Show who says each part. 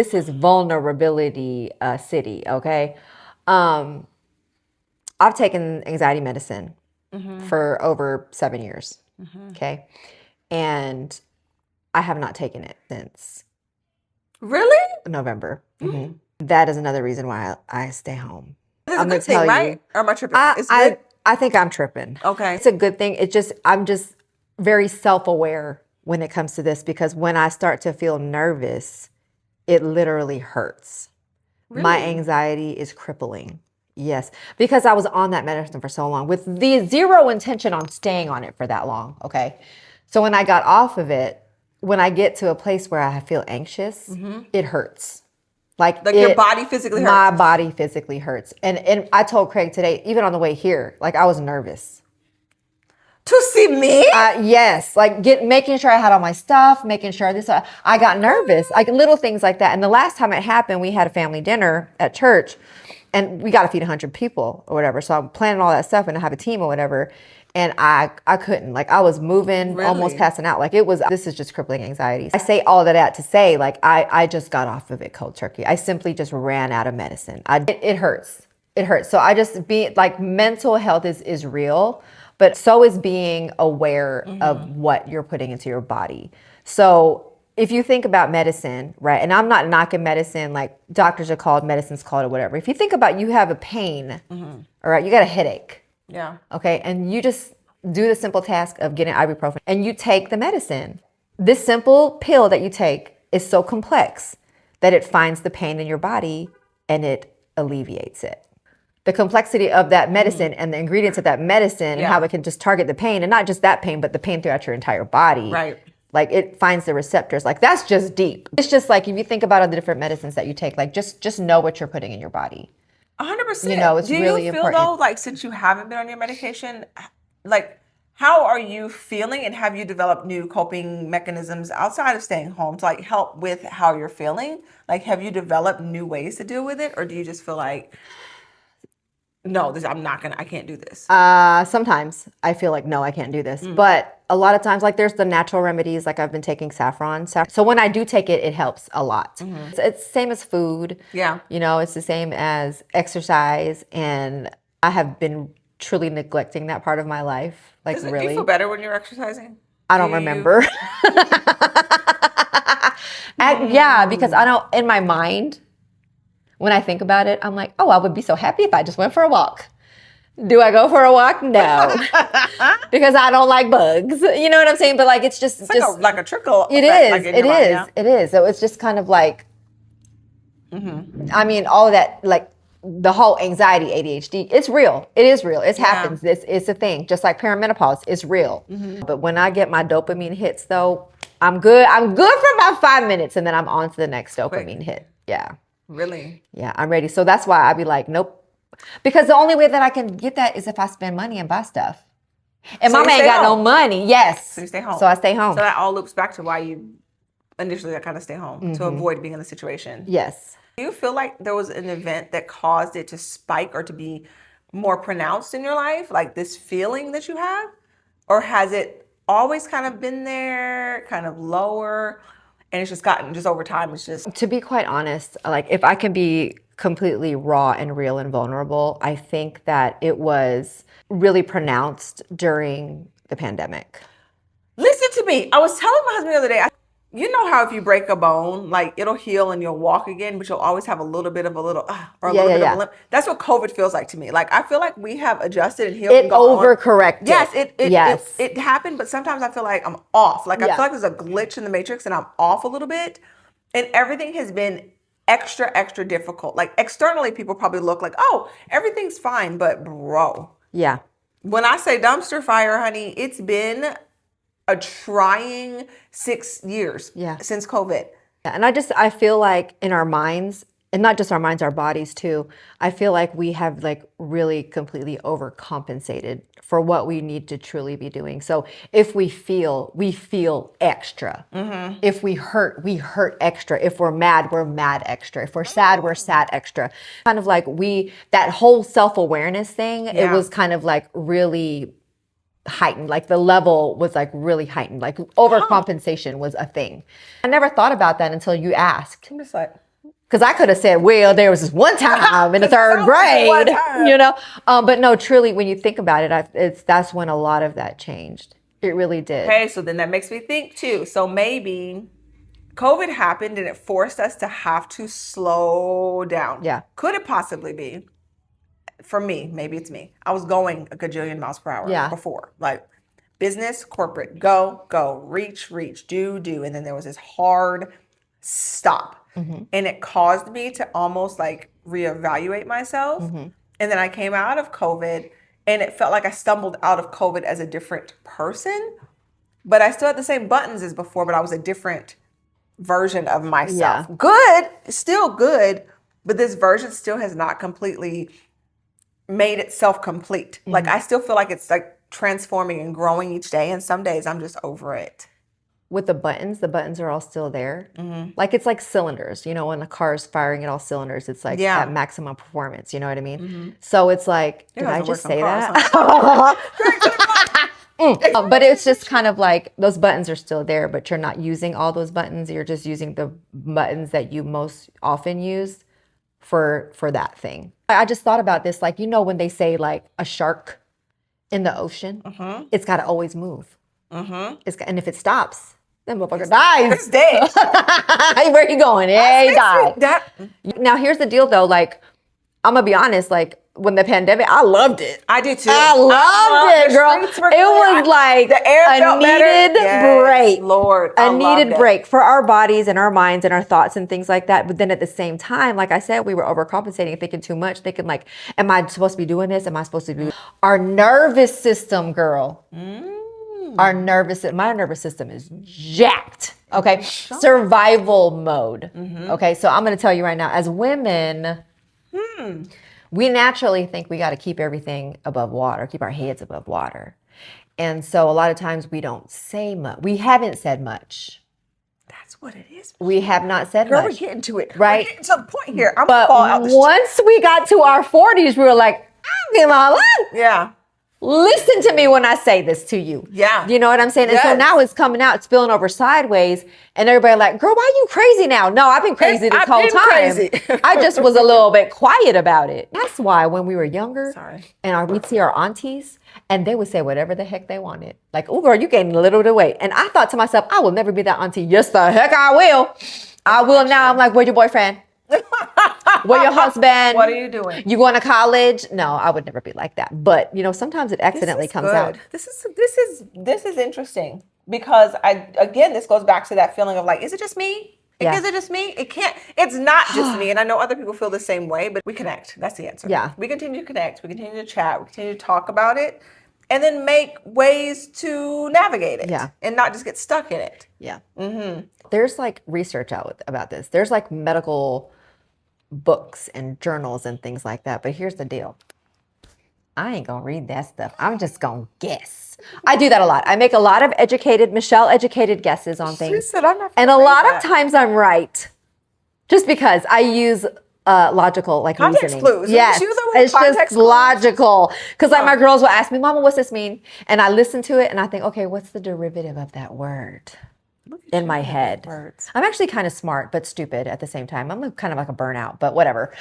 Speaker 1: This is vulnerability city, okay? I've taken anxiety medicine for over 7 years, okay? And I have not taken it since
Speaker 2: Really?
Speaker 1: November. That is another reason why I stay home.
Speaker 2: It's
Speaker 1: I'm
Speaker 2: a
Speaker 1: gonna
Speaker 2: good thing,
Speaker 1: tell
Speaker 2: right?
Speaker 1: you.
Speaker 2: Or am I tripping? It's good.
Speaker 1: I think I'm tripping.
Speaker 2: Okay.
Speaker 1: It's a good thing. I'm just very self-aware when it comes to this, because when I start to feel nervous, it literally hurts. My
Speaker 2: Really?
Speaker 1: anxiety is crippling. Yes, because I was on that medicine for so long with the zero intention on staying on it for that long. Okay. So when I got off of it, when I get to a place where I feel anxious, it hurts. Like
Speaker 2: your body physically hurts.
Speaker 1: My body physically hurts. And I told Craig today, even on the way here, like I was nervous.
Speaker 2: To see me?
Speaker 1: Yes, like making sure I had all my stuff, making sure this. I got nervous, like little things like that. And the last time it happened, we had a family dinner at church, and we got to feed 100 people or whatever. So I'm planning all that stuff and I have a team or whatever. And I couldn't, like I was moving, almost passing out. Like this is just crippling anxiety. I say all of that to say, like I just got off of it cold turkey. I simply just ran out of medicine. It hurts. It hurts. So I just mental health is real, but so is being aware of what you're putting into your body. So if you think about medicine, right, and I'm not knocking medicine, like doctors are called, medicine's called, or whatever. If you think about, you have a pain, all right, you got a headache.
Speaker 2: Yeah.
Speaker 1: Okay. And you just do the simple task of getting ibuprofen and you take the medicine. This simple pill that you take is so complex that it finds the pain in your body and it alleviates it. The complexity of that medicine and the ingredients of that medicine and how it can just target the pain, and not just that pain, but the pain throughout your entire body.
Speaker 2: Right.
Speaker 1: Like it finds the receptors. Like that's just deep. It's just like if you think about all the different medicines that you take, like just know what you're putting in your body.
Speaker 2: 100%.
Speaker 1: You know, it's
Speaker 2: Do
Speaker 1: really
Speaker 2: you feel
Speaker 1: important.
Speaker 2: though, like since you haven't been on your medication, like how are you feeling, and have you developed new coping mechanisms outside of staying home to like help with how you're feeling? Like have you developed new ways to deal with it, or do you just feel like, no, I can't do this?
Speaker 1: Sometimes I feel like, no, I can't do this. But a lot of times, like there's the natural remedies, like I've been taking saffron. So when I do take it, it helps a lot. It's the same as food.
Speaker 2: Yeah.
Speaker 1: You know, it's the same as exercise. And I have been truly neglecting that part of my life. Like
Speaker 2: Do
Speaker 1: really.
Speaker 2: you feel better when you're exercising?
Speaker 1: I don't remember. Yeah, because I don't, in my mind, when I think about it, I'm like, oh, I would be so happy if I just went for a walk. Do I go for a walk? No, because I don't like bugs. You know what I'm saying? But like, it's just
Speaker 2: like a trickle.
Speaker 1: It
Speaker 2: effect,
Speaker 1: is.
Speaker 2: like in
Speaker 1: It
Speaker 2: your mind,
Speaker 1: is.
Speaker 2: yeah?
Speaker 1: It is. So it's just kind of like, I mean, all of that, like the whole anxiety, ADHD, it's real. It is real. It happens. It's a thing. Just like perimenopause, it's real. But when I get my dopamine hits, though, I'm good. I'm good for about 5 minutes, and then I'm on to the next dopamine hit. Yeah.
Speaker 2: Really?
Speaker 1: Yeah, I'm ready. So that's why I'd be like, nope. Because the only way that I can get that is if I spend money and buy stuff. And
Speaker 2: So
Speaker 1: mama
Speaker 2: you
Speaker 1: ain't
Speaker 2: stay
Speaker 1: got
Speaker 2: home.
Speaker 1: no money. Yes.
Speaker 2: So you stay home.
Speaker 1: So I stay home.
Speaker 2: So that all loops back to why you initially kind of stay home, to avoid being in the situation.
Speaker 1: Yes.
Speaker 2: Do you feel like there was an event that caused it to spike or to be more pronounced in your life, like this feeling that you have? Or has it always kind of been there, kind of lower, and it's just gotten, just over time, it's just...
Speaker 1: To be quite honest, like if I can be completely raw and real and vulnerable, I think that it was really pronounced during the pandemic.
Speaker 2: Listen to me. I was telling my husband the other day, you know how if you break a bone, like it'll heal and you'll walk again, but you'll always have a little bit of a little, or a little bit of a limp. That's what COVID feels like to me. Like I feel like we have adjusted and healed.
Speaker 1: It overcorrected.
Speaker 2: Yes, it happened, but sometimes I feel like I'm off. Like I feel like there's a glitch in the matrix and I'm off a little bit, and everything has been extra difficult. Like externally, people probably look like, oh, everything's fine, but bro.
Speaker 1: Yeah.
Speaker 2: When I say dumpster fire, honey, it's been a trying 6 years since COVID.
Speaker 1: And I feel like in our minds, and not just our minds, our bodies too, I feel like we have like really completely overcompensated for what we need to truly be doing. So if we feel extra. If we hurt extra. If we're mad extra. If we're sad extra. Kind of like that whole self-awareness thing, it was kind of like really heightened. Like the level was like really heightened. Like overcompensation was a thing. I never thought about that until you asked.
Speaker 2: I'm just like,
Speaker 1: Because I could have said, well, there was this one time in the third
Speaker 2: One
Speaker 1: grade,
Speaker 2: time.
Speaker 1: you know. But no, truly, when you think about it, that's when a lot of that changed. It really did.
Speaker 2: Okay, so then that makes me think too. So maybe COVID happened and it forced us to have to slow down.
Speaker 1: Yeah.
Speaker 2: Could it possibly be? For me, maybe it's me. I was going a gajillion miles per hour
Speaker 1: Yeah.
Speaker 2: before. Like business, corporate, go, reach, do. And then there was this hard stop. And it caused me to almost like reevaluate myself. And then I came out of COVID and it felt like I stumbled out of COVID as a different person. But I still had the same buttons as before, but I was a different version of myself.
Speaker 1: Yeah.
Speaker 2: Good, still good, but this version still has not completely made itself complete. Like I still feel like it's like transforming and growing each day, and some days I'm just over it.
Speaker 1: With the buttons are all still there. Like it's like cylinders, you know, when a car's firing at all cylinders, it's like
Speaker 2: Yeah.
Speaker 1: at maximum performance, you know what I mean? So it's like, did I
Speaker 2: guys
Speaker 1: just
Speaker 2: work on
Speaker 1: say
Speaker 2: cars,
Speaker 1: that? But it's just kind of like those buttons are still there, but you're not using all those buttons. You're just using the buttons that you most often use for that thing. I just thought about this, like, you know, when they say like a shark in the ocean, it's got to always move. And if it stops, that motherfucker dies.
Speaker 2: It's dead.
Speaker 1: Where you going? Yeah, he died.
Speaker 2: That
Speaker 1: Now, here's the deal, though. Like, I'm gonna be honest. Like, when the pandemic, I loved it.
Speaker 2: I do too.
Speaker 1: I loved it,
Speaker 2: the
Speaker 1: girl.
Speaker 2: streets were
Speaker 1: It was
Speaker 2: clear.
Speaker 1: like
Speaker 2: The air
Speaker 1: a
Speaker 2: felt better.
Speaker 1: needed
Speaker 2: Yes,
Speaker 1: break.
Speaker 2: Lord,
Speaker 1: A
Speaker 2: I loved
Speaker 1: needed
Speaker 2: it.
Speaker 1: break for our bodies and our minds and our thoughts and things like that. But then at the same time, like I said, we were overcompensating, thinking too much, thinking like, am I supposed to be doing this? Am I supposed to be? Our nervous system, girl. My nervous system is jacked. Okay. Survival mode. Okay. So I'm going to tell you right now, as women, we naturally think we got to keep everything above water, keep our heads above water. And so a lot of times we don't say much. We haven't said much.
Speaker 2: That's what it is.
Speaker 1: We have not said
Speaker 2: Girl, we're
Speaker 1: much.
Speaker 2: getting to it.
Speaker 1: Right.
Speaker 2: We're getting to the point here. I'm
Speaker 1: But
Speaker 2: gonna fall out the
Speaker 1: once we got to our 40s, we were like, I'm getting my life.
Speaker 2: Yeah.
Speaker 1: Listen to me when I say this to you.
Speaker 2: Yeah.
Speaker 1: You know what I'm saying? And so
Speaker 2: Yes.
Speaker 1: now it's coming out, spilling over sideways. And everybody like, girl, why you crazy now? No, I've been crazy this
Speaker 2: I've
Speaker 1: whole
Speaker 2: been
Speaker 1: time.
Speaker 2: crazy.
Speaker 1: I just was a little bit quiet about it. That's why when we were younger
Speaker 2: Sorry.
Speaker 1: and we'd see our aunties and they would say whatever the heck they wanted. Like, oh, girl, you gained a little bit of weight. And I thought to myself, I will never be that auntie. Yes, the heck I will. I will now. I'm like, where's your boyfriend? Where your husband?
Speaker 2: What are you doing?
Speaker 1: You going to college? No, I would never be like that. But you know, sometimes it accidentally
Speaker 2: This is
Speaker 1: comes
Speaker 2: good.
Speaker 1: out.
Speaker 2: This is interesting because this goes back to that feeling of like, is it just me?
Speaker 1: Yeah.
Speaker 2: Is it just me? It's not just me. And I know other people feel the same way, but we connect. That's the answer.
Speaker 1: Yeah.
Speaker 2: We continue to connect. We continue to chat. We continue to talk about it and then make ways to navigate it.
Speaker 1: Yeah.
Speaker 2: And not just get stuck in it.
Speaker 1: Yeah. There's like research out about this. There's like medical books and journals and things like that. But here's the deal. I ain't gonna read that stuff. I'm just gonna guess. I do that a lot. I make a lot of educated guesses on
Speaker 2: She
Speaker 1: things.
Speaker 2: said, I'm not
Speaker 1: And a
Speaker 2: gonna read
Speaker 1: lot
Speaker 2: that.
Speaker 1: of times I'm right. Just because I use logical like
Speaker 2: Context
Speaker 1: reasoning.
Speaker 2: clues.
Speaker 1: Yes,
Speaker 2: You use the word
Speaker 1: it's just
Speaker 2: context clues.
Speaker 1: logical. Because like my girls will ask me, Mama, what's this mean? And I listen to it and I think, okay, what's the derivative of that word? In my head.
Speaker 2: words.
Speaker 1: I'm actually kind of smart, but stupid at the same time. I'm kind of like a burnout, but whatever.